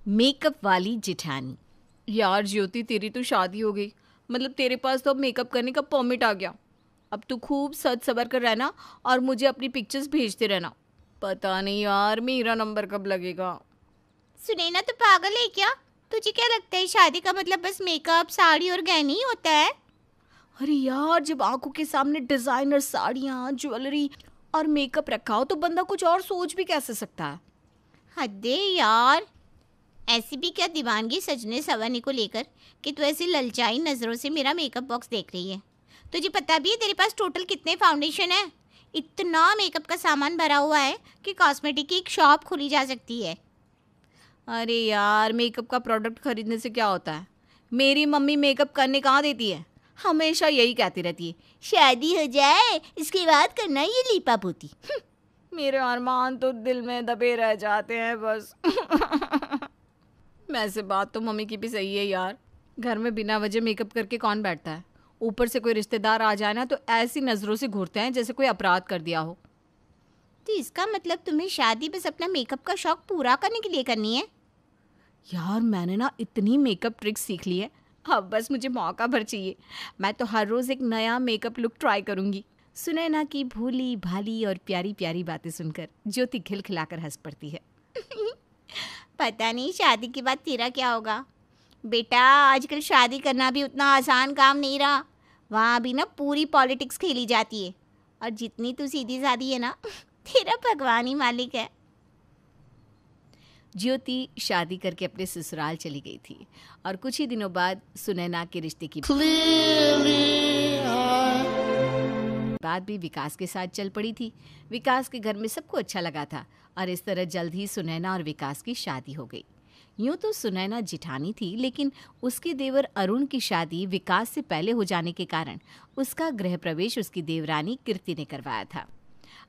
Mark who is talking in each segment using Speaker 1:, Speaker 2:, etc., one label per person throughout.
Speaker 1: Makeup वाली जिठानी। यार ज्योति, तेरी तो शादी हो गई, मतलब तेरे पास तो अब मेकअप करने का परमिट आ गया। अब तू खूब सच सबर कर रहना और मुझे अपनी पिक्चर्स भेजते रहना। पता नहीं यार मेरा नंबर कब लगेगा।
Speaker 2: सुनैना तो पागल है क्या? तुझे क्या लगता है शादी का मतलब बस मेकअप, साड़ी और गहने ही होता है?
Speaker 1: अरे यार, जब आंखों के सामने डिजाइनर साड़ियाँ, ज्वेलरी और मेकअप रखा हो तो बंदा कुछ और सोच भी कैसे सकता है।
Speaker 2: हदे यार, ऐसी भी क्या दीवानगी सजने संवरने को लेकर कि तू ऐसी ललचाई नज़रों से मेरा मेकअप बॉक्स देख रही है। तुझे पता भी है तेरे पास टोटल कितने फाउंडेशन है? इतना मेकअप का सामान भरा हुआ है कि कॉस्मेटिक की एक शॉप खोली जा सकती है।
Speaker 1: अरे यार, मेकअप का प्रोडक्ट खरीदने से क्या होता है? मेरी मम्मी मेकअप करने कहाँ देती है, हमेशा यही कहती रहती है,
Speaker 2: शादी हो जाए इसके बाद करना ये लीपा पोती।
Speaker 1: मेरे अरमान तो दिल में दबे रह जाते हैं बस। वैसे बात तो मम्मी की भी सही है यार, घर में बिना वजह मेकअप करके कौन बैठता है। ऊपर से कोई रिश्तेदार आ जाए ना तो ऐसी नज़रों से घूरते हैं जैसे कोई अपराध कर दिया हो।
Speaker 2: तो इसका मतलब तुम्हें शादी बस अपना मेकअप का शौक पूरा करने के लिए करनी है?
Speaker 1: यार मैंने ना इतनी मेकअप ट्रिक्स सीख ली है, अब बस मुझे मौका भर चाहिए। मैं तो हर रोज़ एक नया मेकअप लुक ट्राई करूँगी। सुनैना की भोली भाली और प्यारी प्यारी बातें सुनकर ज्योति खिलखिलाकर हंस पड़ती है।
Speaker 2: पता नहीं शादी के बाद तेरा क्या होगा बेटा। आजकल शादी करना भी उतना आसान काम नहीं रहा। वहाँ भी ना पूरी पॉलिटिक्स खेली जाती है, और जितनी तू सीधी सादी है ना तेरा भगवान ही मालिक है।
Speaker 1: ज्योति शादी करके अपने ससुराल चली गई थी और कुछ ही दिनों बाद सुनैना के रिश्ते की बात भी विकास के साथ चल पड़ी थी। विकास के घर में सबको अच्छा लगा था और इस तरह जल्द ही सुनैना और विकास की शादी हो गई। यूं तो सुनैना जिठानी थी, लेकिन उसके देवर अरुण की शादी विकास से पहले हो जाने के कारण उसका गृह प्रवेश उसकी देवरानी कीर्ति ने करवाया था।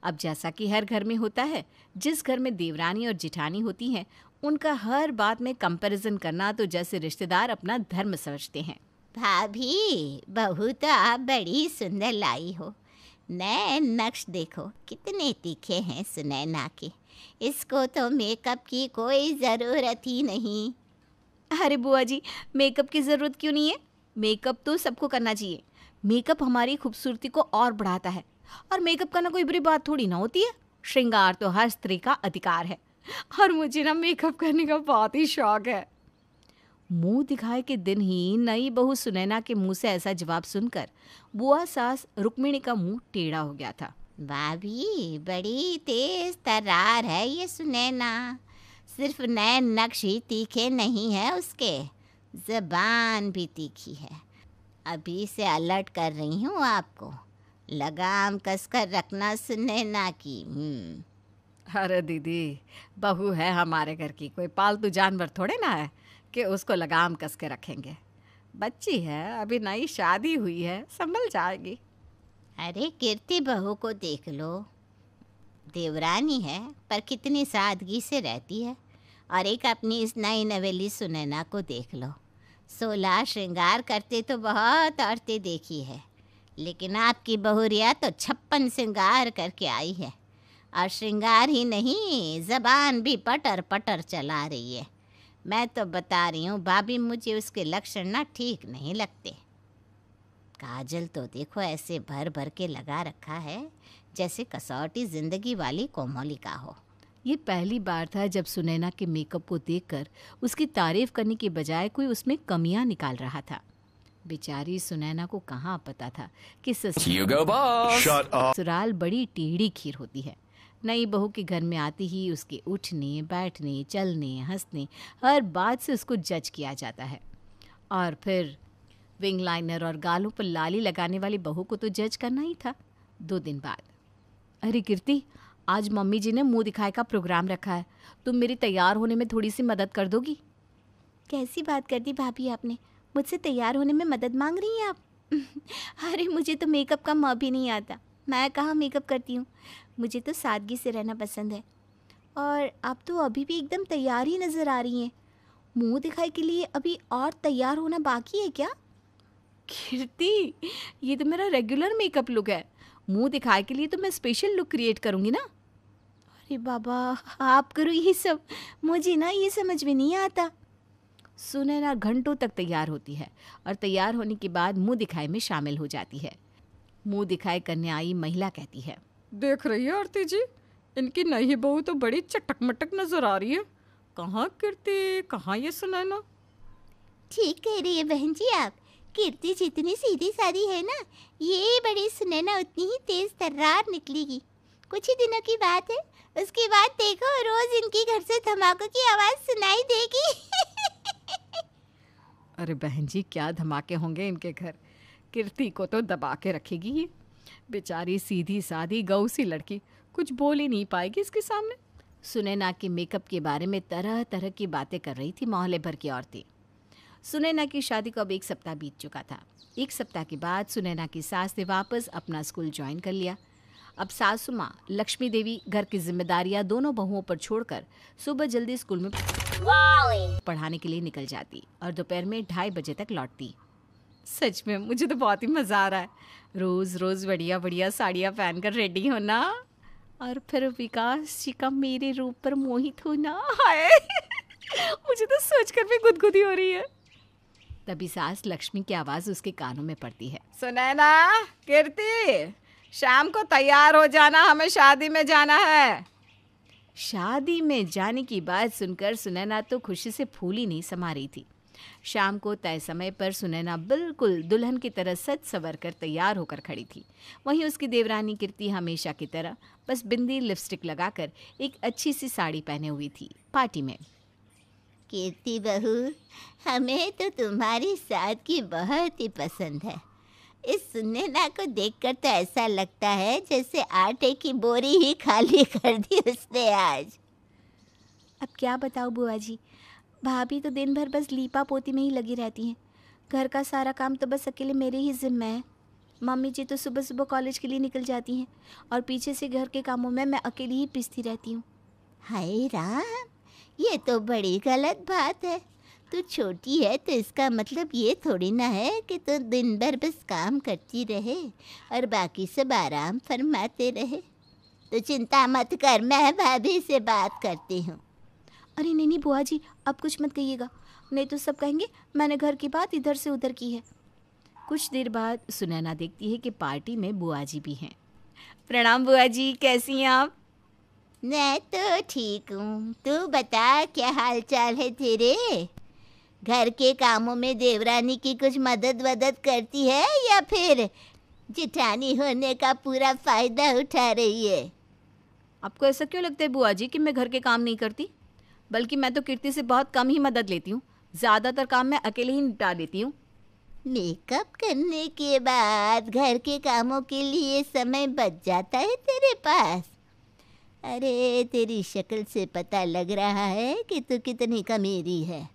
Speaker 1: अब जैसा कि हर घर में होता है, जिस घर में देवरानी और जिठानी होती हैं, उनका हर बात में कंपैरिजन करना तो जैसे रिश्तेदार अपना धर्म समझते हैं।
Speaker 2: भाभी, बहू तो आप बड़ी सुंदर लाई हो। नए नक्श देखो कितने तीखे हैं सुनैना के। इसको तो मेकअप की कोई ज़रूरत ही नहीं।
Speaker 1: अरे बुआ जी, मेकअप की ज़रूरत क्यों नहीं है? मेकअप तो सबको करना चाहिए। मेकअप हमारी खूबसूरती को और बढ़ाता है और मेकअप करना कोई बुरी बात थोड़ी ना होती है। श्रृंगार तो हर स्त्री का अधिकार है और मुझे ना मेकअप करने का बहुत ही शौक है। मुंह दिखाए के दिन ही नई बहू सुनैना के मुंह से ऐसा जवाब सुनकर बुआ सास रुक्मिणी का मुंह टेढ़ा हो गया था।
Speaker 2: भाभी, बड़ी तेज तर्रार है ये सुनैना। सिर्फ नए नक्श ही तीखे नहीं है, उसके ज़बान भी तीखी है। अभी से अलर्ट कर रही हूँ आपको, लगाम कसकर रखना सुनैना की।
Speaker 1: अरे दीदी, बहू है हमारे घर की, कोई पालतू जानवर थोड़े ना है कि उसको लगाम कस के रखेंगे। बच्ची है, अभी नई शादी हुई है, संभल जाएगी।
Speaker 2: अरे कीर्ति बहू को देख लो, देवरानी है पर कितनी सादगी से रहती है। और एक अपनी इस नई नवेली सुनैना को देख लो, 16 श्रृंगार करते तो बहुत औरतें देखी है, लेकिन आपकी बहुरिया तो 56 श्रृंगार करके आई है। और श्रृंगार ही नहीं, ज़बान भी पटर पटर चला रही है। मैं तो बता रही हूँ भाभी, मुझे उसके लक्षण ना ठीक नहीं लगते। काजल तो देखो ऐसे भर भर के लगा रखा है जैसे कसौटी जिंदगी वाली कोमोलिका हो।
Speaker 1: ये पहली बार था जब सुनैना के मेकअप को देखकर उसकी तारीफ करने के बजाय कोई उसमें कमियां निकाल रहा था। बेचारी सुनैना को कहाँ पता था कि ससुराल बड़ी टेढ़ी खीर होती है। नई बहू के घर में आती ही उसके उठने, बैठने, चलने, हंसने, हर बात से उसको जज किया जाता है। और फिर विंग लाइनर और गालों पर लाली लगाने वाली बहू को तो जज करना ही था। 2 दिन बाद, अरे कीर्ति, आज मम्मी जी ने मुंह दिखाए का प्रोग्राम रखा है, तुम मेरी तैयार होने में थोड़ी सी मदद कर दोगी?
Speaker 2: कैसी बात कर दी भाभी आपने, मुझसे तैयार होने में मदद मांग रही हैं आप? अरे मुझे तो मेकअप का म भी नहीं आता, मैं कहाँ मेकअप करती हूँ। मुझे तो सादगी से रहना पसंद है। और आप तो अभी भी एकदम तैयार ही नज़र आ रही हैं। मुंह दिखाई के लिए अभी और तैयार होना बाकी है क्या?
Speaker 1: कीर्ति, ये तो मेरा रेगुलर मेकअप लुक है। मुंह दिखाए के लिए तो मैं स्पेशल लुक क्रिएट करूँगी ना। अरे बाबा, आप करो ये सब, मुझे ना ये समझ में नहीं आता। सुनैना घंटों तक तैयार होती है और तैयार होने के बाद मुंह दिखाई में शामिल हो जाती है। मुंह दिखाई करने आई महिला कहती है,
Speaker 3: देख रही है आरती जी, इनकी नई बहू तो बड़ी चटक मटक नजर आ रही है। कहाँ कीर्ति, कहाँ ये सुनैना?
Speaker 2: ठीक कह रही है बहन जी आप। कीर्ति जितनी सीधी सादी है ना, ये बड़ी सुनैना उतनी ही तेज तर्रार निकलेगी। कुछ ही दिनों की बात है, उसके बाद देखो रोज इनकी घर से धमाकों की आवाज सुनाई देगी।
Speaker 3: अरे बहन जी, क्या धमाके होंगे इनके घर। कीर्ति को तो दबा के रखेगी ये। बेचारी सीधी सादी गऊ सी लड़की कुछ बोल ही नहीं पाएगी इसके सामने।
Speaker 1: सुनैना के मेकअप के बारे में तरह तरह की बातें कर रही थी मोहल्ले भर की औरतें। सुनैना की शादी को अब 1 सप्ताह बीत चुका था। 1 सप्ताह के बाद सुनैना की सास ने वापस अपना स्कूल ज्वाइन कर लिया। अब सासू माँ लक्ष्मी देवी घर की जिम्मेदारियां दोनों बहुओं पर छोड़कर सुबह जल्दी स्कूल में पढ़ाने के लिए निकल जाती और दोपहर में 2:30 बजे तक लौटती।
Speaker 3: सच में मुझे तो बहुत ही मज़ा आ रहा है। रोज़ रोज़ बढ़िया बढ़िया साड़ियाँ पहनकर रेडी होना और फिर विकास जी का मेरे रूप पर मोहित होना। हाय मुझे तो सोचकर भी गुदगुदी हो रही है।
Speaker 1: तभी सास लक्ष्मी की आवाज़ उसके कानों में पड़ती है,
Speaker 3: सुनैना, कीर्ति, शाम को तैयार हो जाना, हमें शादी में जाना है।
Speaker 1: शादी में जाने की बात सुनकर सुनैना तो खुशी से फूल ही नहीं समा रही थी। शाम को तय समय पर सुनैना बिल्कुल दुल्हन की तरह सज संवर कर तैयार होकर खड़ी थी। वहीं उसकी देवरानी कीर्ति हमेशा की तरह बस बिंदी लिपस्टिक लगाकर एक अच्छी सी साड़ी पहने हुई थी पार्टी में।
Speaker 2: कीर्ति बहू, हमें तो तुम्हारी सादगी बहुत ही पसंद है। इस सुनैना को देखकर तो ऐसा लगता है जैसे आटे की बोरी ही खाली कर दी उसने आज।
Speaker 1: अब क्या बताओ बुआ जी, भाभी तो दिन भर बस लीपा पोती में ही लगी रहती हैं। घर का सारा काम तो बस अकेले मेरे ही जिम्मे है। मम्मी जी तो सुबह सुबह कॉलेज के लिए निकल जाती हैं और पीछे से घर के कामों में मैं अकेली ही पिसती रहती हूँ।
Speaker 2: हाय राम, ये तो बड़ी गलत बात है। तू छोटी है तो इसका मतलब ये थोड़ी ना है कि तू दिन भर बस काम करती रहे और बाकी सब आराम फरमाते रहे। तो चिंता मत कर, मैं भाभी से बात करती हूँ।
Speaker 1: अरे नहीं बुआ जी, अब कुछ मत कहिएगा, नहीं तो सब कहेंगे मैंने घर की बात इधर से उधर की है। कुछ देर बाद सुनैना देखती है कि पार्टी में बुआ जी भी हैं।
Speaker 3: प्रणाम बुआ जी, कैसी हैं आप?
Speaker 2: मैं तो ठीक हूँ, तू बता क्या हाल चाल है तेरे? घर के कामों में देवरानी की कुछ मदद वदद करती है या फिर जिठानी होने का पूरा फायदा उठा रही है?
Speaker 1: आपको ऐसा क्यों लगता है बुआ जी कि मैं घर के काम नहीं करती? बल्कि मैं तो कीर्ति से बहुत कम ही मदद लेती हूँ। ज़्यादातर काम मैं अकेले ही निपटा देती हूँ।
Speaker 2: मेकअप करने के बाद घर के कामों के लिए समय बच जाता है तेरे पास? अरे तेरी शक्ल से पता लग रहा है कि तू कितनी कमीरी है।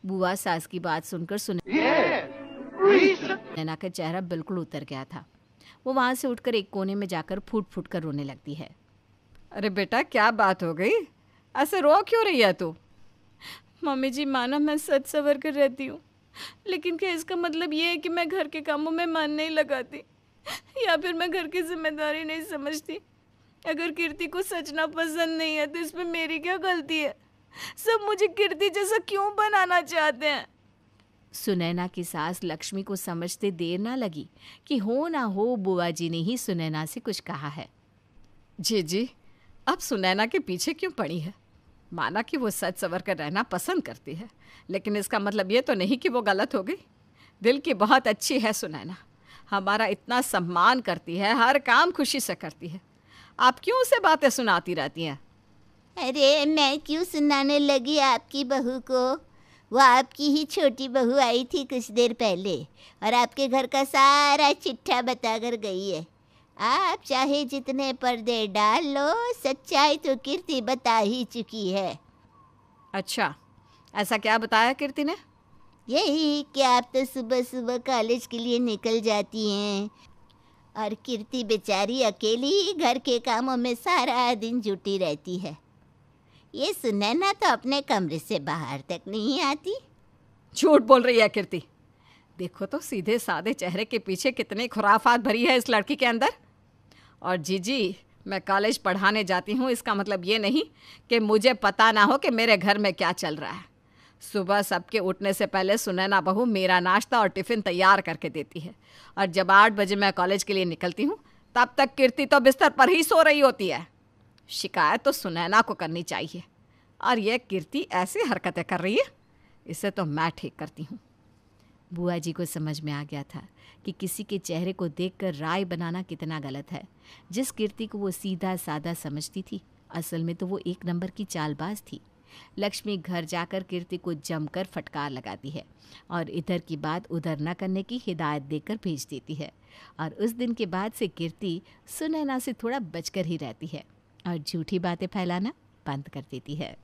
Speaker 1: बुआ सास की बात सुनकर सुनैना का चेहरा बिल्कुल उतर गया था। वो वहाँ से उठकर एक कोने में जाकर फूट फूट कर रोने लगती है।
Speaker 3: अरे बेटा, क्या बात हो गई? ऐसे रो क्यों रही है तू?
Speaker 1: मम्मी जी, माना मैं सच सवर कर रहती हूँ, लेकिन क्या इसका मतलब ये है कि मैं घर के कामों में मन नहीं लगाती या फिर मैं घर की जिम्मेदारी नहीं समझती? अगर कीर्ति को सचना पसंद नहीं है तो इसमें मेरी क्या गलती है? सब मुझे कीर्ति जैसा क्यों बनाना चाहते हैं? सुनैना की सास लक्ष्मी को समझते देर ना लगी कि हो ना हो बुआ जी ने ही सुनैना से कुछ कहा है।
Speaker 3: जी, अब सुनैना के पीछे क्यों पड़ी है? माना कि वो सच सवर कर रहना पसंद करती है, लेकिन इसका मतलब ये तो नहीं कि वो गलत हो गई। दिल की बहुत अच्छी है सुनैना, हमारा इतना सम्मान करती है, हर काम खुशी से करती है। आप क्यों उसे बातें सुनाती रहती हैं?
Speaker 2: अरे मैं क्यों सुनाने लगी आपकी बहू को? वो आपकी ही छोटी बहू आई थी कुछ देर पहले और आपके घर का सारा चिट्ठा बता कर गई है। आप चाहे जितने पर्दे डाल लो, सच्चाई तो कीर्ति बता ही चुकी है।
Speaker 3: अच्छा, ऐसा क्या बताया कीर्ति ने?
Speaker 2: यही कि आप तो सुबह सुबह कॉलेज के लिए निकल जाती हैं और कीर्ति बेचारी अकेली घर के कामों में सारा दिन जुटी रहती है। ये सुनैना तो अपने कमरे से बाहर तक नहीं आती।
Speaker 3: झूठ बोल रही है कीर्ति। देखो तो सीधे सादे चेहरे के पीछे कितनी खुराफात भरी है इस लड़की के अंदर। और जीजी, मैं कॉलेज पढ़ाने जाती हूँ, इसका मतलब ये नहीं कि मुझे पता ना हो कि मेरे घर में क्या चल रहा है। सुबह सबके उठने से पहले सुनैना बहू मेरा नाश्ता और टिफ़िन तैयार करके देती है, और जब 8 बजे मैं कॉलेज के लिए निकलती हूँ तब तक कीर्ति तो बिस्तर पर ही सो रही होती है। शिकायत तो सुनैना को करनी चाहिए, और यह कीर्ति ऐसी हरकतें कर रही है, इसे तो मैं ठीक करती हूँ।
Speaker 1: बुआ जी को समझ में आ गया था कि किसी के चेहरे को देखकर राय बनाना कितना गलत है। जिस कीर्ति को वो सीधा साधा समझती थी, असल में तो वो एक नंबर की चालबाज थी। लक्ष्मी घर जाकर कीर्ति को जमकर फटकार लगाती है और इधर की बात उधर न करने की हिदायत देकर भेज देती है। और उस दिन के बाद से कीर्ति सुनैना से थोड़ा बचकर ही रहती है और झूठी बातें फैलाना बंद कर देती है।